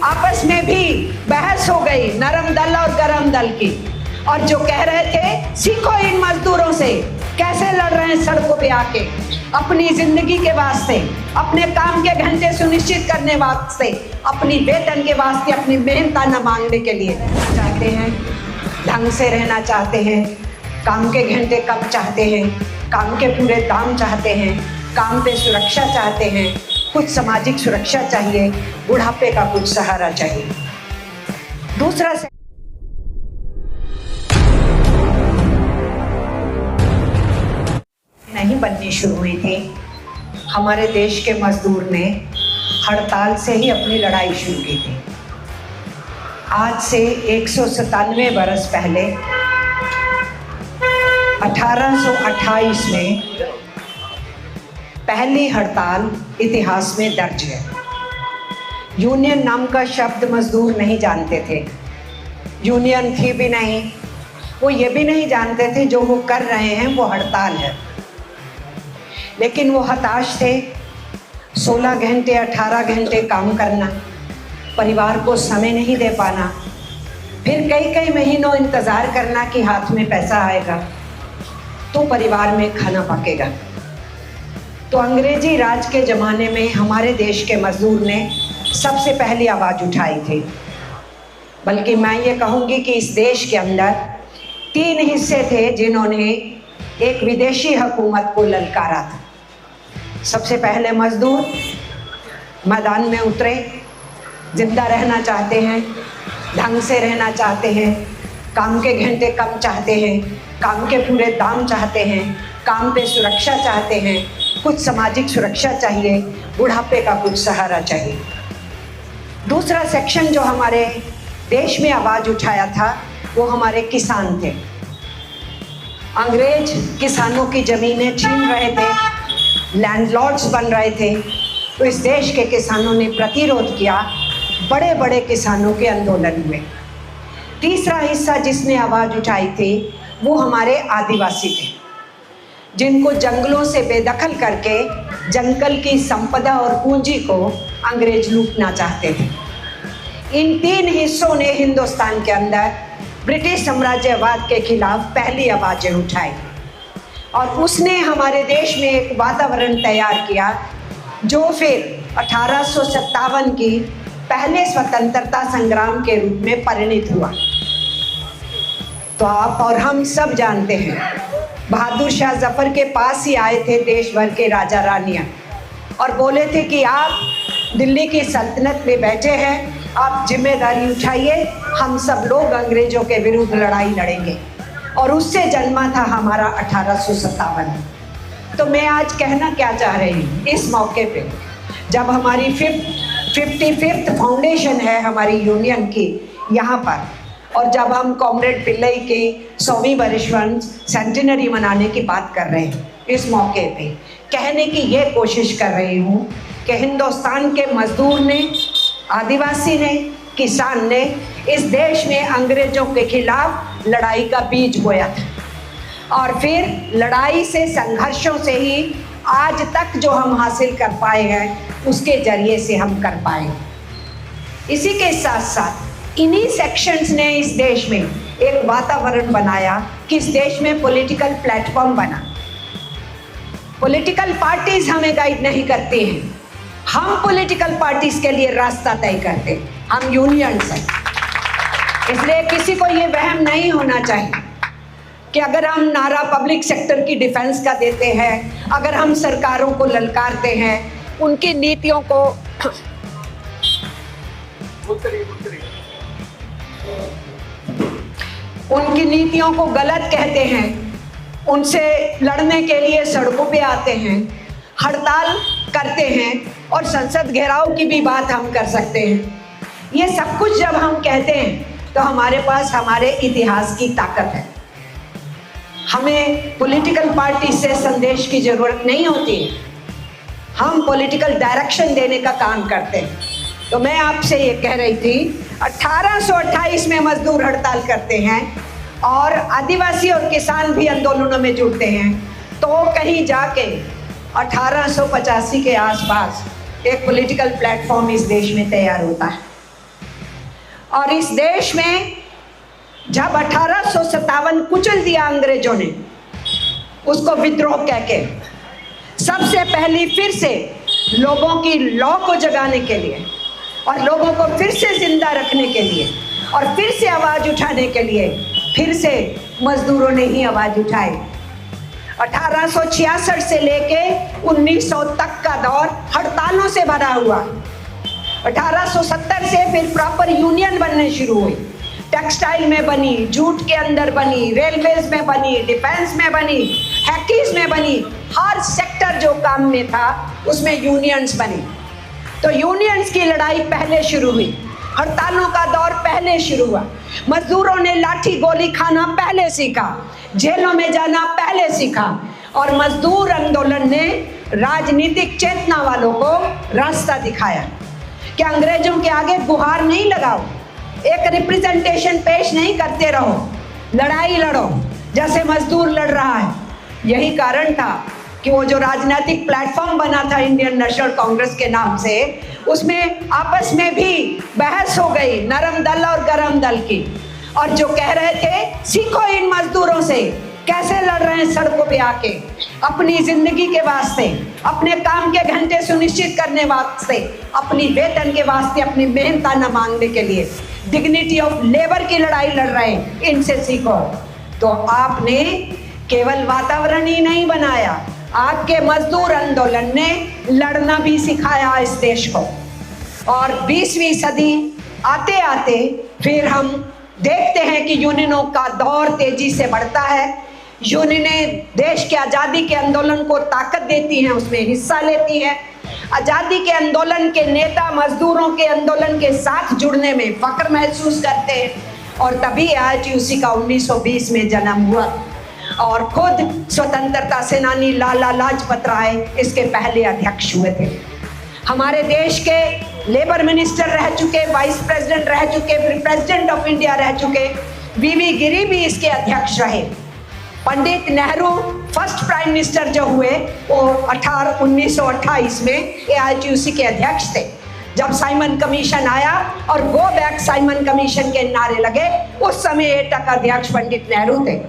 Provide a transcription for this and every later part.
आपस में भी बहस हो गई नरम दल और गरम दल की। और जो कह रहे थे सीखो इन मजदूरों से कैसे लड़ रहे हैं सड़कों पे आके अपनी जिंदगी के वास्ते, अपने काम के घंटे सुनिश्चित करने वास्ते, अपनी वेतन के वास्ते, अपनी मेहनताना मांगने के लिए चाहते हैं, ढंग से रहना चाहते हैं, काम के घंटे कम चाहते हैं, काम के पूरे दाम चाहते हैं, काम पे सुरक्षा चाहते हैं, कुछ सामाजिक सुरक्षा चाहिए, बुढ़ापे का कुछ सहारा चाहिए। दूसरा नहीं बननी शुरू हुई थी। हमारे देश के मजदूर ने हड़ताल से ही अपनी लड़ाई शुरू की थी। आज से 197 बरस पहले 1828 में पहली हड़ताल इतिहास में दर्ज है। यूनियन नाम का शब्द मजदूर नहीं जानते थे, यूनियन थी भी नहीं, वो ये भी नहीं जानते थे जो वो कर रहे हैं वो हड़ताल है। लेकिन वो हताश थे। 16 घंटे 18 घंटे काम करना, परिवार को समय नहीं दे पाना, फिर कई कई महीनों इंतज़ार करना कि हाथ में पैसा आएगा तो परिवार में खाना पकेगा। तो अंग्रेजी राज के ज़माने में हमारे देश के मजदूर ने सबसे पहली आवाज़ उठाई थी। बल्कि मैं ये कहूँगी कि इस देश के अंदर 3 हिस्से थे जिन्होंने एक विदेशी हुकूमत को ललकारा था। सबसे पहले मजदूर मैदान में उतरे, जिंदा रहना चाहते हैं, ढंग से रहना चाहते हैं, काम के घंटे कम चाहते हैं, काम के पूरे दाम चाहते हैं, काम पे सुरक्षा चाहते हैं, कुछ सामाजिक सुरक्षा चाहिए, बुढ़ापे का कुछ सहारा चाहिए। दूसरा सेक्शन जो हमारे देश में आवाज़ उठाया था वो हमारे किसान थे। अंग्रेज किसानों की ज़मीनें छीन रहे थे, लैंडलॉर्ड्स बन रहे थे, तो इस देश के किसानों ने प्रतिरोध किया, बड़े बड़े किसानों के आंदोलन हुए। तीसरा हिस्सा जिसने आवाज़ उठाई थी वो हमारे आदिवासी थे, जिनको जंगलों से बेदखल करके जंगल की संपदा और पूंजी को अंग्रेज लूटना चाहते थे। इन 3 हिस्सों ने हिंदुस्तान के अंदर ब्रिटिश साम्राज्यवाद के खिलाफ पहली आवाज़ें उठाई और उसने हमारे देश में एक वातावरण तैयार किया जो फिर 1857 की पहले स्वतंत्रता संग्राम के रूप में परिणित हुआ। तो आप और हम सब जानते हैं बहादुर शाह जफर के पास ही आए थे देश भर के राजा रानियां और बोले थे कि आप दिल्ली की सल्तनत में बैठे हैं, आप जिम्मेदारी उठाइए, हम सब लोग अंग्रेजों के विरुद्ध लड़ाई लड़ेंगे। और उससे जन्मा था हमारा 1857। तो मैं आज कहना क्या चाह रही हूँ इस मौके पे, जब हमारी 55th फाउंडेशन है हमारी यूनियन की यहाँ पर, और जब हम कॉमरेड पिल्लई की 100वीं वर्षगांठ सेंटिनरी मनाने की बात कर रहे हैं, इस मौके पे कहने की ये कोशिश कर रही हूँ कि हिंदुस्तान के मजदूर ने, आदिवासी ने, किसान ने इस देश में अंग्रेजों के खिलाफ लड़ाई का बीज बोया था और फिर लड़ाई से, संघर्षों से ही आज तक जो हम हासिल कर पाए हैं उसके जरिए से हम कर पाए। इसी के साथ साथ इन्हीं सेक्शंस ने इस देश में एक वातावरण बनाया कि इस देश में पॉलिटिकल प्लेटफॉर्म बना। पॉलिटिकल पार्टीज हमें गाइड नहीं करती हैं, हम पॉलिटिकल पार्टीज के लिए रास्ता तय करते हैं, हम यूनियंस हैं। इसलिए किसी को ये वहम नहीं होना चाहिए कि अगर हम नारा पब्लिक सेक्टर की डिफेंस का देते हैं, अगर हम सरकारों को ललकारते हैं, उनकी नीतियों को गलत कहते हैं, उनसे लड़ने के लिए सड़कों पे आते हैं, हड़ताल करते हैं और संसद घेराव की भी बात हम कर सकते हैं। ये सब कुछ जब हम कहते हैं तो हमारे पास हमारे इतिहास की ताकत है। हमें पॉलिटिकल पार्टी से संदेश की ज़रूरत नहीं होती है, हम पॉलिटिकल डायरेक्शन देने का काम करते हैं। तो मैं आपसे ये कह रही थी 1828 में मजदूर हड़ताल करते हैं और आदिवासी और किसान भी आंदोलनों में जुड़ते हैं, तो कहीं जाके 1885 के आसपास एक पॉलिटिकल प्लेटफॉर्म इस देश में तैयार होता है। और इस देश में जब 1857 कुचल दिया अंग्रेजों ने, उसको विद्रोह कह के, सबसे पहली फिर से लोगों की लॉ को जगाने के लिए और लोगों को फिर से जिंदा रखने के लिए और फिर से आवाज उठाने के लिए फिर से मजदूरों ने ही आवाज उठाई। 1866 से लेके 1900 तक का दौर हड़तालों से भरा हुआ। 1870 से फिर प्रॉपर यूनियन बनने शुरू हुई। टेक्सटाइल में बनी, जूट के अंदर बनी, रेलवेज में बनी, डिफेंस में बनी, हैकीज में बनी, हर सेक्टर जो काम में था उसमें यूनियंस बनी। तो यूनियंस की लड़ाई पहले शुरू हुई, हड़तालों का दौर पहले शुरू हुआ, मजदूरों ने लाठी गोली खाना पहले सीखा, जेलों में जाना पहले सीखा और मजदूर आंदोलन ने राजनीतिक चेतना वालों को रास्ता दिखाया कि अंग्रेजों के आगे गुहार नहीं लगाओ, एक रिप्रेजेंटेशन पेश नहीं करते रहो, लड़ाई लड़ो जैसे मजदूर लड़ रहा है। यही कारण था कि वो जो राजनीतिक प्लेटफॉर्म बना था इंडियन नेशनल कांग्रेस के नाम से, उसमें आपस में भी बहस हो गई नरम दल और गरम दल की। और जो कह रहे थे सीखो इन मजदूरों से कैसे लड़ रहे हैं सड़कों पे आके, अपनी जिंदगी के वास्ते, अपने काम के घंटे सुनिश्चित करने वास्ते, अपनी वेतन के वास्ते, अपनी मेहनताना मांगने के लिए, डिग्निटी ऑफ लेबर की लड़ाई लड़ रहे हैं, इनसे सीखो। तो आपने केवल वातावरण ही नहीं बनाया, आपके मजदूर आंदोलन ने लड़ना भी सिखाया इस देश को। और 20वीं सदी आते आते फिर हम देखते हैं कि यूनियनों का दौर तेजी से बढ़ता है। यूनियनें देश के आज़ादी के आंदोलन को ताकत देती हैं, उसमें हिस्सा लेती हैं। आज़ादी के आंदोलन के नेता मजदूरों के आंदोलन के साथ जुड़ने में फख्र महसूस करते हैं और तभी AITUC का 1920 में जन्म हुआ और खुद स्वतंत्रता सेनानी लाला लाजपत राय इसके पहले अध्यक्ष हुए थे। हमारे देश के लेबर मिनिस्टर रह चुके, वाइस प्रेसिडेंट रह चुके, प्रेसिडेंट ऑफ इंडिया रह चुके, वीवी गिरी भी इसके अध्यक्ष रहे। Pandit Nehru first prime minister जो हुए वो 1928 में AITUC के अध्यक्ष थे। जब साइमन कमीशन आया और गो बैक साइमन कमीशन के नारे लगे, उस समय एटक अध्यक्ष पंडित नेहरू थे।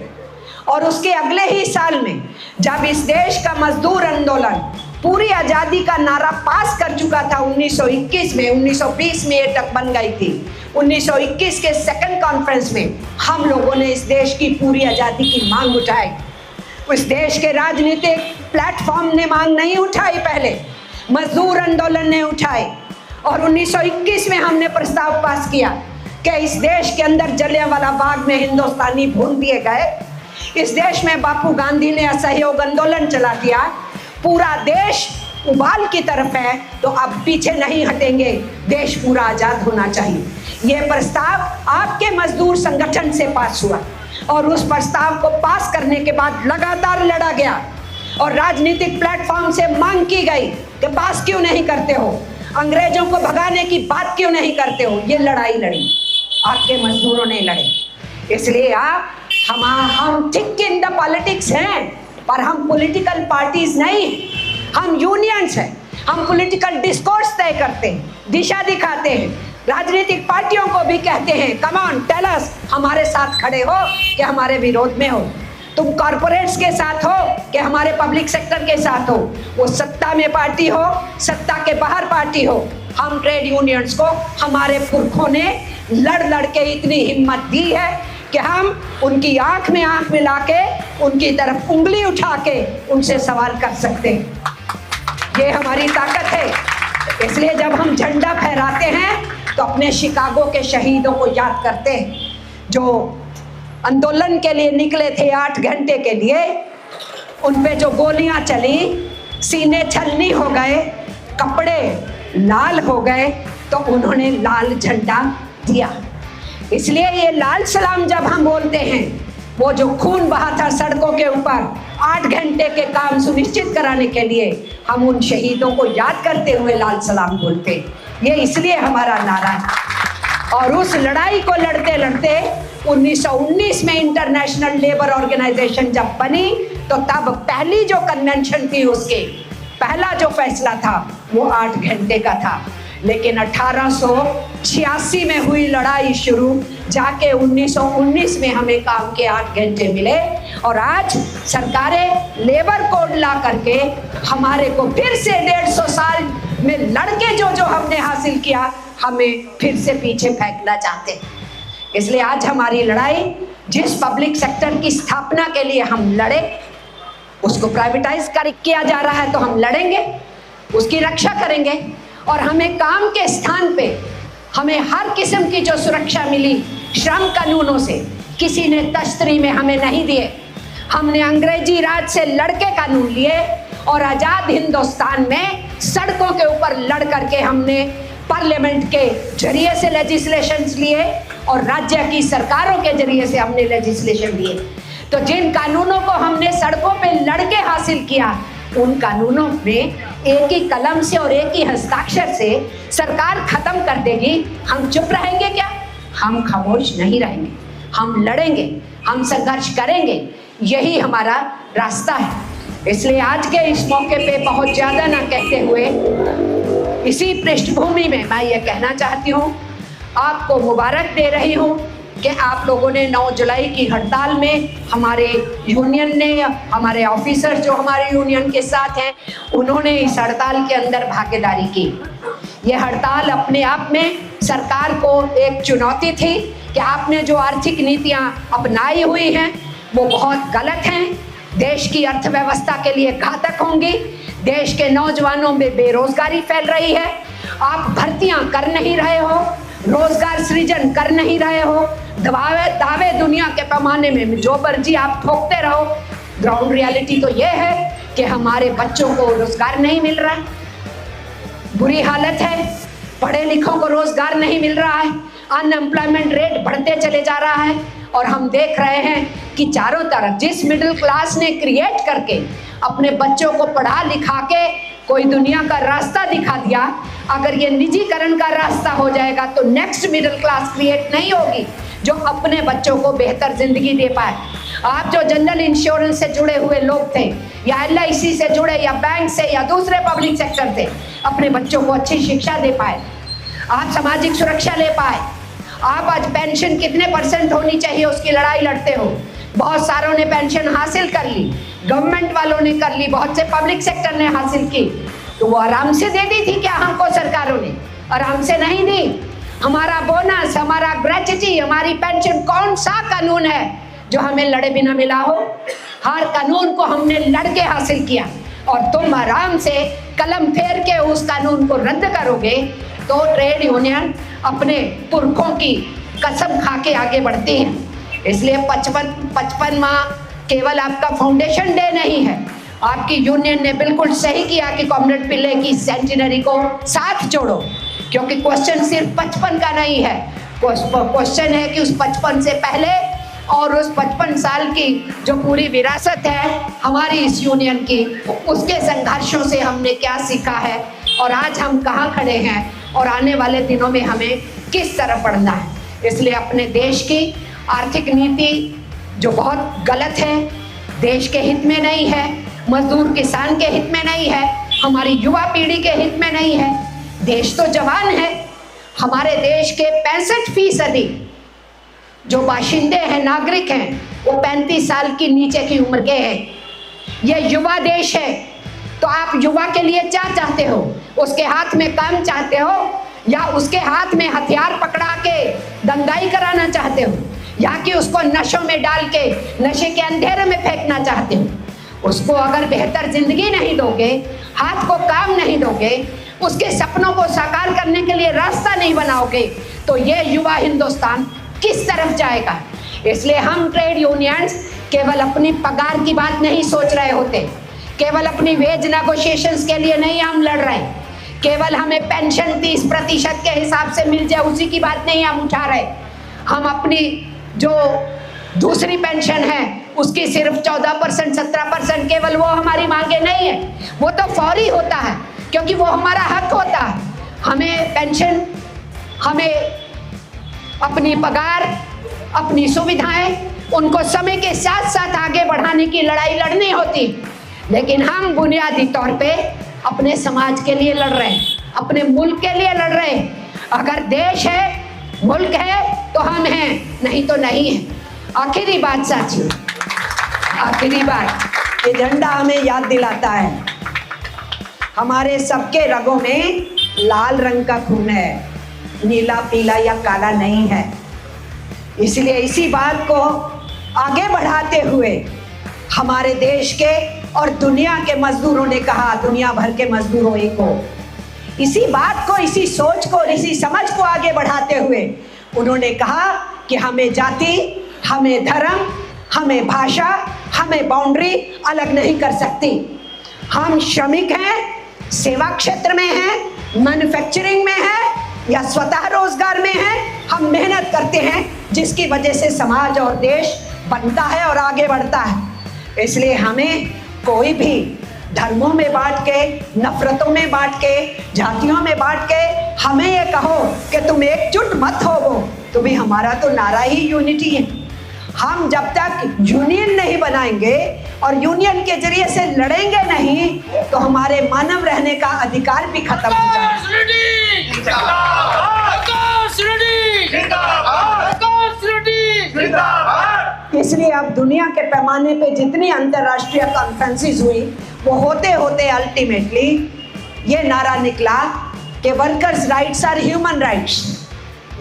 और उसके अगले ही साल में जब इस देश का मजदूर आंदोलन पूरी आज़ादी का नारा पास कर चुका था 1921 में, 1920 में एटक बन गई थी, 1921 के सेकंड कॉन्फ्रेंस में हम लोगों ने इस देश की पूरी आज़ादी की मांग उठाई। उस देश के राजनीतिक प्लेटफॉर्म ने मांग नहीं उठाई, पहले मजदूर आंदोलन ने उठाई। और 1921 में हमने प्रस्ताव पास किया कि इस देश के अंदर जलियांवाला बाग में हिंदुस्तानी भून दिए गए, इस देश में बापू गांधी ने असहयोग आंदोलन चला दिया, पूरा देश उबाल की तरफ है, तो अब पीछे नहीं हटेंगे, देश पूरा आजाद होना चाहिए। यह प्रस्ताव आपके मजदूर संगठन से पास हुआ और उस प्रस्ताव को पास करने के बाद लगातार लड़ा गया और राजनीतिक प्लेटफॉर्म से मांग की गई कि पास क्यों नहीं करते हो, अंग्रेजों को भगाने की बात क्यों नहीं करते हो। ये लड़ाई लड़ी, आपके मजदूरों ने लड़ी। इसलिए हम थिक इन द पॉलिटिक्स हैं, पर हम पॉलिटिकल पार्टीज नहीं, हम यूनियंस हैं। हम पॉलिटिकल डिस्कोर्स तय करते हैं, दिशा दिखाते हैं, राजनीतिक पार्टियों को भी कहते हैं कम ऑन टेल अस, हमारे साथ खड़े हो कि हमारे विरोध में हो, तुम कॉरपोरेट्स के साथ हो कि हमारे पब्लिक सेक्टर के साथ हो, वो सत्ता में पार्टी हो, सत्ता के बाहर पार्टी हो। हम ट्रेड यूनियंस को हमारे पुरखों ने लड़ लड़ के इतनी हिम्मत दी है कि हम उनकी आंख में आंख मिला के उनकी तरफ उंगली उठा के उनसे सवाल कर सकते हैं। ये हमारी ताकत है। इसलिए जब हम झंडा फहराते हैं तो अपने शिकागो के शहीदों को याद करते हैं जो आंदोलन के लिए निकले थे 8 घंटे के लिए, उन पे जो गोलियां चली, सीने छलनी हो गए, कपड़े लाल हो गए, तो उन्होंने लाल झंडा दिया। इसलिए ये लाल सलाम जब हम बोलते हैं, वो जो खून बहा था सड़कों के ऊपर 8 घंटे के काम सुनिश्चित कराने के लिए, हम उन शहीदों को याद करते हुए लाल सलाम बोलते। ये इसलिए हमारा नारा है। और उस लड़ाई को लड़ते लड़ते 1919 में इंटरनेशनल लेबर ऑर्गेनाइजेशन जब बनी, तो तब पहली जो कन्वेंशन थी उसके पहला जो फैसला था वो 8 घंटे का था। लेकिन 1886 में हुई लड़ाई शुरू, जाके 1919 में हमें काम के 8 घंटे मिले और आज सरकारें लेबर कोड ला करके हमारे को फिर से 150 साल में लड़के जो हमने हासिल किया हमें फिर से पीछे फेंकना चाहते हैं। इसलिए आज हमारी लड़ाई जिस पब्लिक सेक्टर की स्थापना के लिए हम लड़े उसको प्राइवेटाइज किया जा रहा है तो हम लड़ेंगे, उसकी रक्षा करेंगे और हमें काम के स्थान पे हमें हर किस्म की जो सुरक्षा मिली श्रम कानूनों से, किसी ने तश्तरी में हमें नहीं दिए। हमने अंग्रेजी राज से लड़के कानून लिए और आज़ाद हिंदुस्तान में सड़कों के ऊपर लड़ करके हमने पार्लियामेंट के जरिए से लेजिस्लेशंस लिए और राज्य की सरकारों के जरिए से हमने लेजिस्लेशन लिए। तो जिन कानूनों को हमने सड़कों पे लड़के हासिल किया उन कानूनों में एक ही कलम से और एक ही हस्ताक्षर से सरकार खत्म कर देगी, हम चुप रहेंगे क्या? हम खामोश नहीं रहेंगे, हम लड़ेंगे, हम संघर्ष करेंगे, यही हमारा रास्ता है। इसलिए आज के इस मौके पे बहुत ज़्यादा ना कहते हुए इसी पृष्ठभूमि में मैं ये कहना चाहती हूँ, आपको मुबारक दे रही हूँ कि आप लोगों ने 9 जुलाई की हड़ताल में हमारे यूनियन ने, हमारे ऑफिसर्स जो हमारे यूनियन के साथ हैं उन्होंने इस हड़ताल के अंदर भागीदारी की। ये हड़ताल अपने आप में सरकार को एक चुनौती थी कि आपने जो आर्थिक नीतियां अपनाई हुई हैं वो बहुत गलत हैं, देश की अर्थव्यवस्था के लिए घातक होंगी, देश के नौजवानों में बेरोजगारी फैल रही है, आप भर्तियां कर नहीं रहे हो, रोजगार सृजन कर नहीं रहे हो, दावे दुनिया के पैमाने में जो मर्जी आप ठोकते रहो। ग्राउंड रियलिटी तो ये है कि हमारे बच्चों को रोजगार नहीं मिल रहा है, बुरी हालत है, पढ़े लिखों को रोजगार नहीं मिल रहा है, अनएम्प्लॉयमेंट रेट बढ़ते चले जा रहा है और हम देख रहे हैं कि चारों तरफ जिस मिडिल क्लास ने क्रिएट करके अपने बच्चों को पढ़ा लिखा के कोई दुनिया का रास्ता दिखा दिया, अगर ये निजीकरण का रास्ता हो जाएगा तो नेक्स्ट मिडिल क्लास क्रिएट नहीं होगी जो अपने बच्चों को बेहतर जिंदगी दे पाए। आप जो जनरल इंश्योरेंस से जुड़े हुए लोग थे या LIC से जुड़े या बैंक से या दूसरे पब्लिक सेक्टर से अपने बच्चों को अच्छी शिक्षा दे पाए, आप सामाजिक सुरक्षा ले पाए, आप आज पेंशन कितने % होनी चाहिए उसकी लड़ाई लड़ते हो। बहुत सारों ने पेंशन हासिल कर ली, गवर्नमेंट वालों ने कर ली, बहुत से पब्लिक सेक्टर ने हासिल की, तो वो आराम से दे दी थी क्या? हमको सरकारों ने आराम से नहीं दी। हमारा बोनस, हमारा ग्रेच्युटी, हमारी पेंशन कौन सा कानून है जो हमें लड़े बिना मिला हो? हर कानून को हमने लड़के हासिल किया और तुम आराम से कलम फेर के उस कानून को रद्द करोगे तो ट्रेड यूनियन अपने पुरखों की कसम खा के आगे बढ़ती है। इसलिए 55वां केवल आपका फाउंडेशन डे नहीं है, आपकी यूनियन ने बिल्कुल सही किया कि कॉमरेड पिल्ले की सेंटिनरी को साथ जोड़ो, क्योंकि क्वेश्चन सिर्फ 55 का नहीं है, क्वेश्चन है कि उस 55 से पहले और उस 55 साल की जो पूरी विरासत है हमारी इस यूनियन की, उसके संघर्षों से हमने क्या सीखा है और आज हम कहाँ खड़े हैं और आने वाले दिनों में हमें किस तरफ बढ़ना है। इसलिए अपने देश की आर्थिक नीति जो बहुत गलत है, देश के हित में नहीं है, मजदूर किसान के हित में नहीं है, हमारी युवा पीढ़ी के हित में नहीं है। देश तो जवान है, हमारे देश के 65% जो बाशिंदे हैं, नागरिक हैं, वो 35 साल की नीचे की उम्र के हैं। ये युवा देश है, तो आप युवा के लिए क्या चाहते हो? उसके हाथ में काम चाहते हो या उसके हाथ में हथियार पकड़ा के दंगाई कराना चाहते हो, या कि उसको नशों में डाल के नशे के अंधेरे में फेंकना चाहते हो? उसको अगर बेहतर जिंदगी नहीं दोगे, हाथ को काम नहीं दोगे, उसके सपनों को साकार करने के लिए रास्ता नहीं बनाओगे, तो ये युवा हिंदुस्तान किस तरफ जाएगा? इसलिए हम ट्रेड यूनियंस केवल अपनी पगार की बात नहीं सोच रहे होते, केवल अपनी वेज नेगोशिएशंस के लिए नहीं हम लड़ रहे, केवल हमें पेंशन 30% के हिसाब से मिल जाए उसी की बात नहीं हम उठा रहे। हम अपनी जो दूसरी पेंशन है उसकी सिर्फ 14% 17% केवल वो हमारी मांगे नहीं है, वो तो फौरी होता है क्योंकि वो हमारा हक होता है। हमें पेंशन, हमें अपनी पगार, अपनी सुविधाएं उनको समय के साथ साथ आगे बढ़ाने की लड़ाई लड़नी होती, लेकिन हम बुनियादी तौर पे अपने समाज के लिए लड़ रहे हैं, अपने मुल्क के लिए लड़ रहे हैं। अगर देश है, मुल्क है तो हम हैं, नहीं तो नहीं है। आखिरी बात साथियों, आखिरी बात, ये झंडा हमें याद दिलाता है हमारे सबके रगों में लाल रंग का खून है, नीला, पीला या काला नहीं है। इसलिए इसी बात को आगे बढ़ाते हुए हमारे देश के और दुनिया के मजदूरों ने कहा, दुनिया भर के मजदूरों को इसी बात को, इसी सोच को, इसी समझ को आगे बढ़ाते हुए उन्होंने कहा कि हमें जाति, हमें धर्म, हमें भाषा, हमें बाउंड्री अलग नहीं कर सकती। हम श्रमिक हैं, सेवा क्षेत्र में हैं, मैन्युफैक्चरिंग में हैं या स्वतः रोजगार में हैं, हम मेहनत करते हैं जिसकी वजह से समाज और देश बनता है और आगे बढ़ता है। इसलिए हमें कोई भी धर्मों में बांट के, नफरतों में बांट के, जातियों में बांट के हमें ये कहो कि तुम एकजुट मत हो, तो भी हमारा तो नारा ही यूनिटी है। हम जब तक यूनियन नहीं बनाएंगे और यूनियन के जरिए से लड़ेंगे नहीं तो हमारे मानव रहने का अधिकार भी खत्म हो जाएगा। इसलिए अब दुनिया के पैमाने पे जितनी अंतर्राष्ट्रीय कॉन्फ्रेंसेस हुई वो होते होते अल्टीमेटली ये नारा निकला कि workers rights are human rights.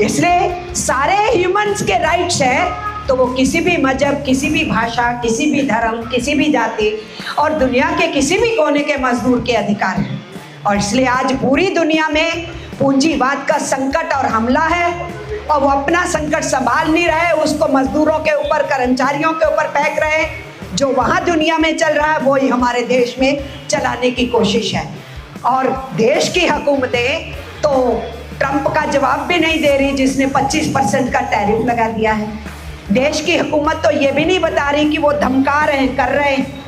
इसलिए सारे ह्यूमंस के राइट्स है तो वो किसी भी मजहब, किसी भी भाषा, किसी भी धर्म, किसी भी जाति और दुनिया के किसी भी कोने के मजदूर के अधिकार हैं। और इसलिए आज पूरी दुनिया में पूंजीवाद का संकट और हमला है और वो अपना संकट संभाल नहीं रहे, उसको मजदूरों के ऊपर, कर्मचारियों के ऊपर फेंक रहे। जो वहाँ दुनिया में चल रहा है वो ही हमारे देश में चलाने की कोशिश है। और देश की हुकूमतें तो ट्रंप का जवाब भी नहीं दे रही जिसने 25% का टैरिफ लगा दिया है। देश की हुकूमत तो ये भी नहीं बता रही कि वो धमका रहे हैं, कर रहे हैं।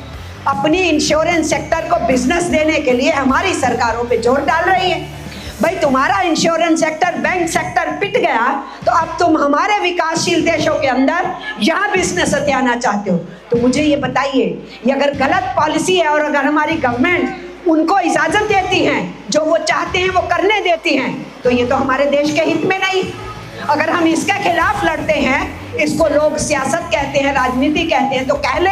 अपनी इंश्योरेंस सेक्टर को बिजनेस देने के लिए हमारी सरकारों पे जोर डाल रही है। भाई तुम्हारा इंश्योरेंस सेक्टर, बैंक सेक्टर पिट गया तो अब तुम हमारे विकासशील देशों के अंदर यहाँ बिजनेस हथियाना चाहते हो। तो मुझे ये बताइए, ये अगर गलत पॉलिसी है और अगर हमारी गवर्नमेंट उनको इजाज़त देती है, जो वो चाहते हैं वो करने देती हैं, तो ये तो हमारे देश के हित में नहीं। अगर हम इसके खिलाफ लड़ते हैं, इसको लोग सियासत कहते हैं, राजनीति कहते हैं, तो कह ले,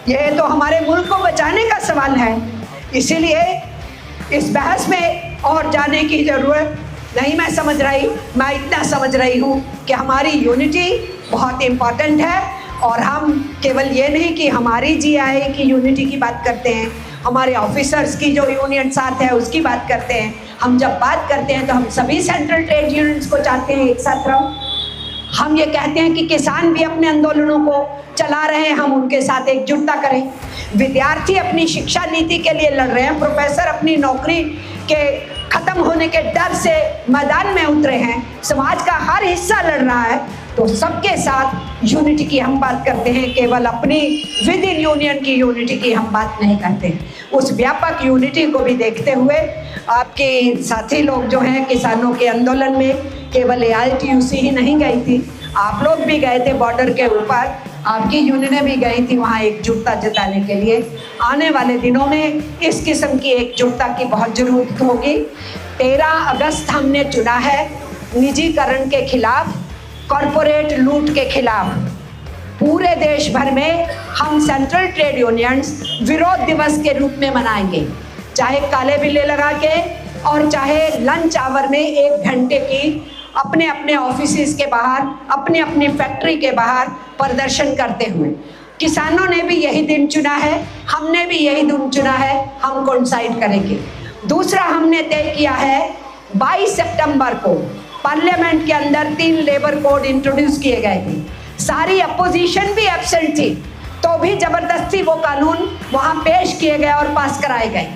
ये तो हमारे मुल्क को बचाने का सवाल है। इसीलिए इस बहस में और जाने की ज़रूरत नहीं मैं समझ रही। मैं इतना समझ रही हूँ कि हमारी यूनिटी बहुत इम्पॉर्टेंट है और हम केवल ये नहीं कि हमारी GIA की यूनिटी की बात करते हैं, हमारे ऑफिसर्स की जो यूनियन साथ है उसकी बात करते हैं। हम जब बात करते हैं तो हम सभी सेंट्रल ट्रेड यूनियंस को चाहते हैं एक साथ रहो। हम ये कहते हैं कि किसान भी अपने आंदोलनों को चला रहे हैं, हम उनके साथ एकजुटता करें। विद्यार्थी अपनी शिक्षा नीति के लिए लड़ रहे हैं, प्रोफेसर अपनी नौकरी के खत्म होने के डर से मैदान में उतरे हैं, समाज का हर हिस्सा लड़ रहा है। तो सबके साथ यूनिटी की हम बात करते हैं, केवल अपनी विद इन यूनियन की यूनिटी की हम बात नहीं करते। उस व्यापक यूनिटी को भी देखते हुए आपके साथी लोग जो हैं किसानों के आंदोलन में, केवल AITUC ही नहीं गई थी, आप लोग भी गए थे बॉर्डर के ऊपर, आपकी यूनियनें भी गई थी वहाँ एकजुटता जताने के लिए। आने वाले दिनों में इस किस्म की एकजुटता की बहुत ज़रूरत होगी। 13 अगस्त हमने चुना है निजीकरण के खिलाफ, कॉरपोरेट लूट के खिलाफ। पूरे देश भर में हम सेंट्रल ट्रेड यूनियंस विरोध दिवस के रूप में मनाएंगे, चाहे काले बिल्ले लगा के और चाहे लंच आवर में 1 घंटे की अपने अपने ऑफिसेस के बाहर, अपने अपनी फैक्ट्री के बाहर प्रदर्शन करते हुए। किसानों ने भी यही दिन चुना है, हमने भी यही दिन चुना है, हम कोइंसाइड करेंगे। दूसरा हमने तय किया है 22 सितंबर को पार्लियामेंट के अंदर 3 लेबर कोड इंट्रोड्यूस किए गए थे। सारी अपोजिशन भी एब्सेंट थी तो भी जबरदस्ती वो कानून वहाँ पेश किए गए और पास कराए गए।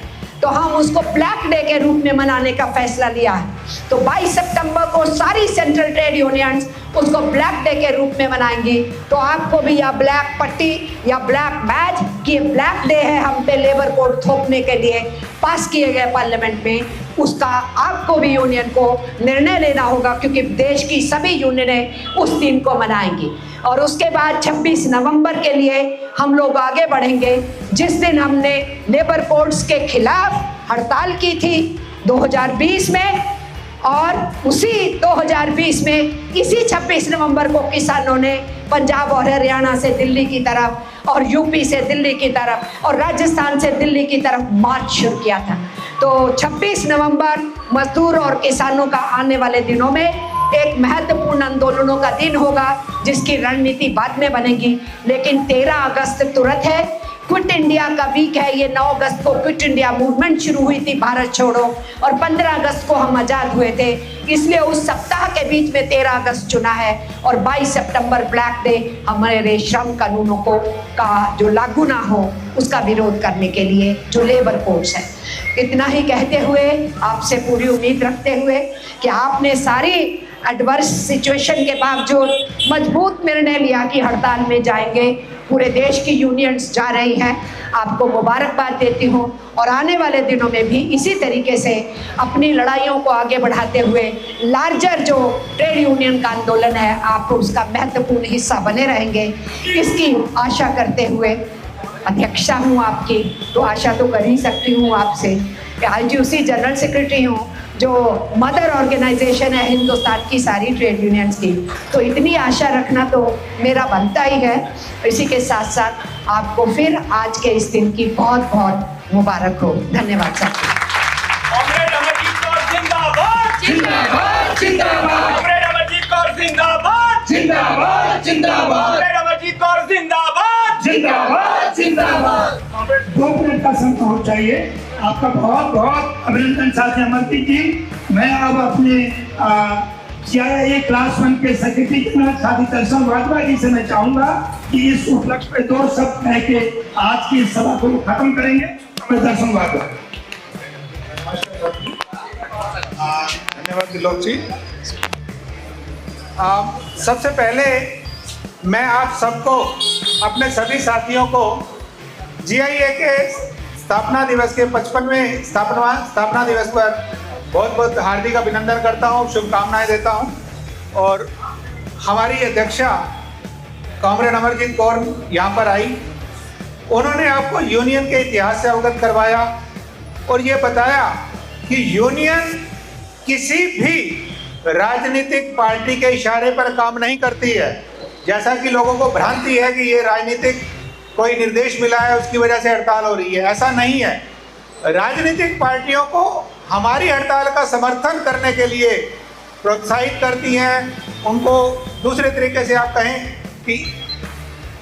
तो हम उसको ब्लैक डे के रूप में मनाने का फैसला लिया है। तो 22 सितंबर को सारी सेंट्रल ट्रेड यूनियंस उसको ब्लैक डे के रूप में मनाएंगी। तो आपको भी या ब्लैक पट्टी या ब्लैक बैज कि ब्लैक डे है हम पे लेबर कोड थोपने के लिए पास किए गए पार्लियामेंट में, उसका आपको भी यूनियन को निर्णय लेना होगा, क्योंकि देश की सभी यूनियनें उस दिन को मनाएंगी। और उसके बाद 26 नवंबर के लिए हम लोग आगे बढ़ेंगे, जिस दिन हमने लेबर कोड्स के खिलाफ हड़ताल की थी, 2020 में, और उसी 2020 में इसी 26 नवंबर को किसानों ने पंजाब और हरियाणा से दिल्ली की तरफ और यूपी से दिल्ली की तरफ और राजस्थान से दिल्ली की तरफ मार्च शुरू किया था। तो 26 नवंबर मजदूर और किसानों का आने वाले दिनों में एक महत्वपूर्ण आंदोलनों का दिन होगा, जिसकी रणनीति बाद में बनेगी। लेकिन 13 अगस्त तुरंत है, क्विट इंडिया का वीक है। ये 9 अगस्त को क्विट इंडिया मूवमेंट शुरू हुई थी, भारत छोड़ो, और 15 अगस्त को हम आज़ाद हुए थे। इसलिए उस सप्ताह के बीच में 13 अगस्त चुना है, और 22 सितंबर ब्लैक डे हमारे श्रम कानूनों को का जो लागू ना हो उसका विरोध करने के लिए, जो लेबर कोड्स है। इतना ही कहते हुए आपसे पूरी उम्मीद रखते हुए कि आपने सारी एडवर्स सिचुएशन के बावजूद मजबूत निर्णय लिया कि हड़ताल में जाएंगे। पूरे देश की यूनियंस जा रही हैं, आपको मुबारकबाद देती हूँ, और आने वाले दिनों में भी इसी तरीके से अपनी लड़ाइयों को आगे बढ़ाते हुए लार्जर जो ट्रेड यूनियन का आंदोलन है, आप उसका महत्वपूर्ण हिस्सा बने रहेंगे, इसकी आशा करते हुए अध्यक्षा हूँ आपकी, तो आशा तो कर ही सकती हूँ आपसे कि IGUC जनरल सेक्रेटरी हूँ, जो मदर ऑर्गेनाइजेशन है हिंदुस्तान की सारी ट्रेड यूनियंस की, तो इतनी आशा रखना तो मेरा बनता ही है। इसी के साथ साथ आपको फिर आज के इस दिन की बहुत बहुत मुबारक हो। धन्यवाद सर। कॉमरेड अमरजीत कौर जिंदाबाद जिंदाबाद जिंदाबाद। कॉमरेड अमरजीत कौर जिंदाबाद जिंदाबाद जिंदाबाद। कॉमरेड अमरजीत कौर जिंदाबाद जिंदाबाद जिंदाबाद। 2 मिनट का समय होना चाहिए। आपका बहुत बहुत अभिनंदन साथी अमरजीत जी। मैं अब अपने CIA क्लास 1 के सेक्रेटरी जनरल साथी दर्शन वाधवा जी से मैं चाहूंगा कि इस उपलक्ष्य पे 2 शब्द कह के आज की सभा को खत्म करेंगे। मैं दर्शन वाधवा। धन्यवाद दिलोक जी। सबसे पहले मैं आप सबको, अपने सभी साथियों को GIA के स्थापना दिवस के 55वें स्थापना दिवस पर बहुत बहुत हार्दिक अभिनंदन करता हूँ, शुभकामनाएं देता हूँ। और हमारी अध्यक्षा कॉमरेड अमरजीत कौर यहाँ पर आई, उन्होंने आपको यूनियन के इतिहास से अवगत करवाया और ये बताया कि यूनियन किसी भी राजनीतिक पार्टी के इशारे पर काम नहीं करती है। जैसा कि लोगों को भ्रांति है कि ये राजनीतिक कोई निर्देश मिला है उसकी वजह से हड़ताल हो रही है, ऐसा नहीं है। राजनीतिक पार्टियों को हमारी हड़ताल का समर्थन करने के लिए प्रोत्साहित करती हैं, उनको दूसरे तरीके से आप कहें कि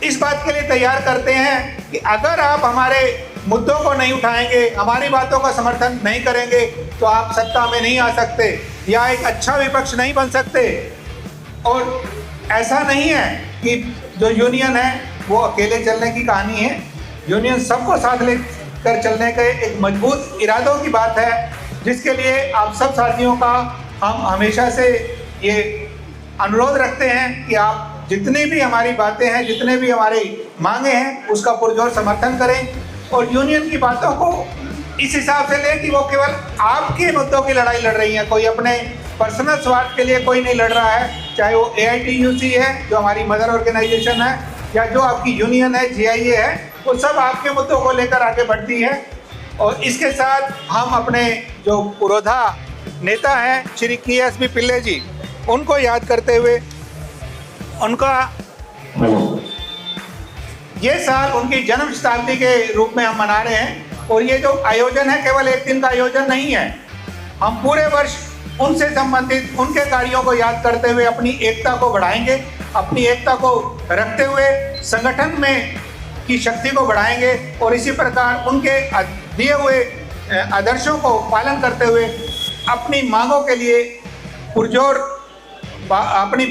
इस बात के लिए तैयार करते हैं कि अगर आप हमारे मुद्दों को नहीं उठाएंगे, हमारी बातों का समर्थन नहीं करेंगे, तो आप सत्ता में नहीं आ सकते या एक अच्छा विपक्ष नहीं बन सकते। और ऐसा नहीं है कि जो यूनियन है वो अकेले चलने की कहानी है। यूनियन सबको साथ लेकर चलने के एक मजबूत इरादों की बात है, जिसके लिए आप सब साथियों का हम हमेशा से ये अनुरोध रखते हैं कि आप जितनी भी हमारी बातें हैं, जितने भी हमारी मांगे हैं, उसका पुरजोर समर्थन करें और यूनियन की बातों को इस हिसाब से लें कि वो केवल आपके मुद्दों की लड़ाई लड़ रही हैं, कोई अपने पर्सनल स्वार्थ के लिए कोई नहीं लड़ रहा है। चाहे वो AITUC है जो हमारी मदर ऑर्गेनाइजेशन है, या जो आपकी यूनियन है GIA है, वो सब आपके मुद्दों को लेकर आगे बढ़ती है। और इसके साथ हम अपने जो पुरोधा नेता हैं श्री KSB पिल्ले जी, उनको याद करते हुए उनका ये साल उनकी जन्म शताब्दी के रूप में हम मना रहे हैं। और ये जो आयोजन है केवल एक दिन का आयोजन नहीं है, हम पूरे वर्ष उनसे संबंधित उनके कार्यों को याद करते हुए अपनी एकता को बढ़ाएंगे, अपनी एकता को रखते हुए संगठन में की शक्ति को बढ़ाएंगे और इसी प्रकार उनके दिए हुए आदर्शों को पालन करते हुए अपनी मांगों के लिए पुरजोर अपनी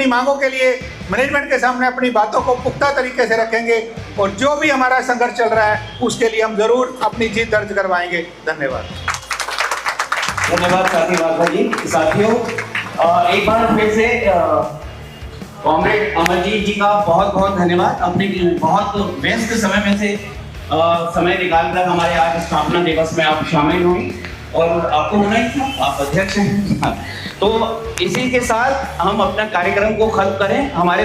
मांगों के लिए मैनेजमेंट के सामने अपनी बातों को पुख्ता तरीके से रखेंगे और जो भी हमारा संघर्ष चल रहा है उसके लिए हम जरूर अपनी जीत दर्ज करवाएंगे। धन्यवाद। धन्यवाद साथी वाधवा जी। साथियों, एक बार फिर से कॉमरेड अमरजीत जी का बहुत बहुत धन्यवाद। अपने बहुत व्यस्त समय में से समय निकालकर हमारे आज स्थापना दिवस में आप शामिल हुए और आपको होना ही था, आप अध्यक्ष हैं। तो इसी के साथ हम अपना कार्यक्रम को खत्म करें। हमारे